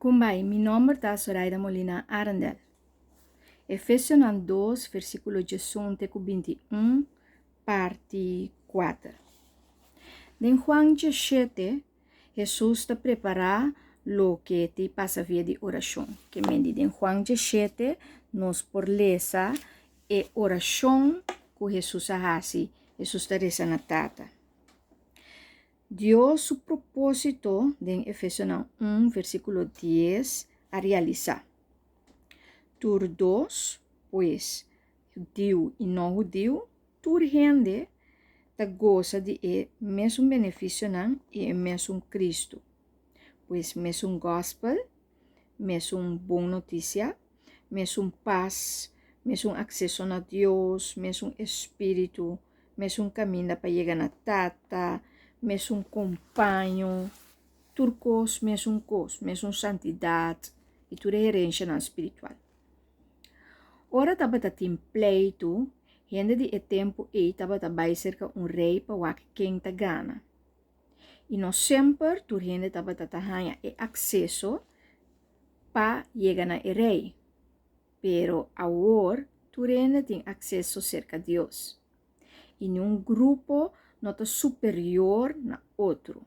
Kumbai, mi nome é Zoraida Molina Arandel. Efésios 2, versículo 18 com 21, parte 4. Em Juan 17, Jesus está preparando lo que te passa via de oração. Que mendi em Juan 17, nós por lesa e oração que Jesus faz. Jesus está rezando tata. Dios su propósito en Efesios 1, versículo 10, a realizar. Tur 2, pues, judío e não judío, tur gente ta goza de mesmo benefício e mesmo Cristo. Pues, mesmo gospel, mesmo boa notícia, mesmo paz, mesmo acesso a Deus, mesmo espírito, mesmo caminho para chegar na tata, mesmo companheiro, turcos, mesmo cos, mesmo santidade e tudo herência na espiritual. Ora tava tem pleito, gente de tempo e tava vai cerca rei para quem ta gana. E não sempre tu gente tava ganha acesso para chegar na rei. Pero agora tu gente tem acesso cerca de Deus. E num grupo nota superior na outro.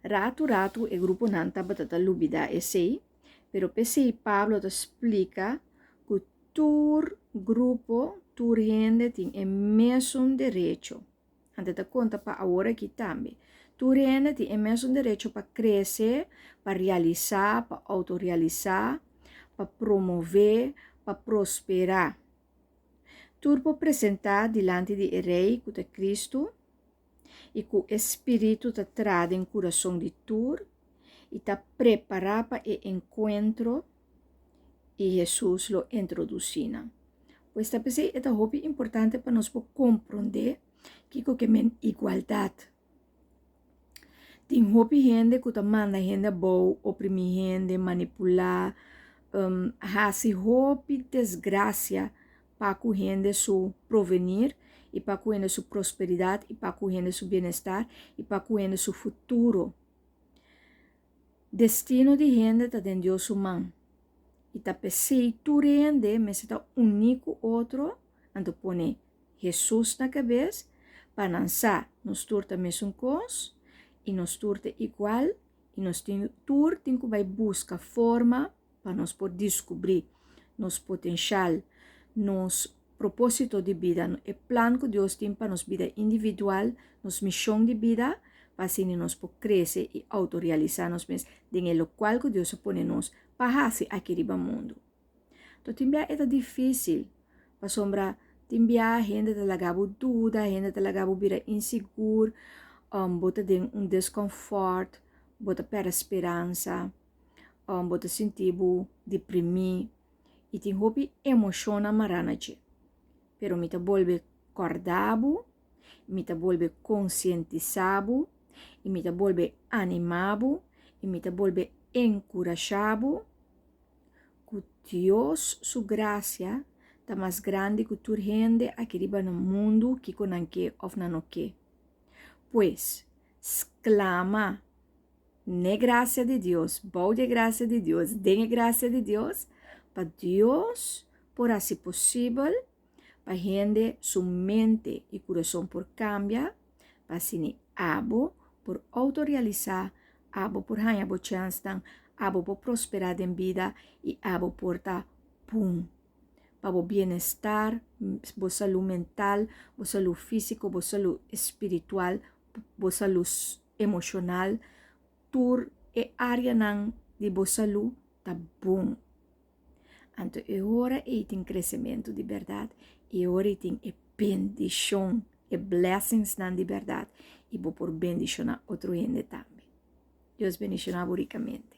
Rato o grupo não estava tata lubida esse, pero pensei Pablo te explica que tur grupo, tur gente tem o mesmo direito. Ante te conta para agora aqui também. Tur gente tem o mesmo direito para crescer, para realizar, para autorrealizar, para promover, para prosperar. Tur para apresentar diante de rei que é Cristo e que o Espírito te traz em coração de tur e te prepara para o encontro e Jesus lo introducina. Pois tá pensei é muito importante para nós compreender que é igualdade. Tem muito gente que manda gente boa, oprimir gente, manipular, hasi hopi desgraça para que gente su provenir e para que gente su prosperidade e para que gente su bem-estar e para que gente su futuro. Destino de gente está dentro de Deus humano. E está pensei tu gente, mas está único outro, então põe Jesus na cabeça para lançar nos turta mesmo coisa e nos turta igual e nos tur tem que vai buscar forma para nós poder descobrir nosso potencial, nosso propósito de vida, o plano que Deus tem para nossa vida individual, nossa missão de vida, para assim nós poder crescer e autorrealizar nos mesmos, em o qual que Deus põe nós para fazer aqui no mundo. Então, também é difícil, para sombra, também a gente te lagabo dúvida, a gente te lagabo vida inseguro, bota desconforto, bota per esperança, bota sentir deprimir, e tem hobby emoção amaranache. Pero me te volve acordado, me te volve conscientizado, e me te volve animado, e me te volve encorajado, que Deus, sua graça, está mais grande que tu gente aqui no mundo que com que ou não que. Pois, exclama, ne graça de Deus, boa de graça de Deus, dengue graça de Deus, para Deus, por assim possível, para gente, sua mente e coração por cambiar, para assim, abo, por autorrealizar, abo por ganhar a chance, abo por prosperar em vida e abo por estar pum. Para o bem-estar, a saúde mental, a saúde física, a saúde espiritual, a saúde emocional, tur e área de boa saúde tá bom. Então, agora tem crescimento de verdade, e agora tem bendição, blessings de verdade, e vou por bendicionar outro gente também. Deus bendicionar ricamente.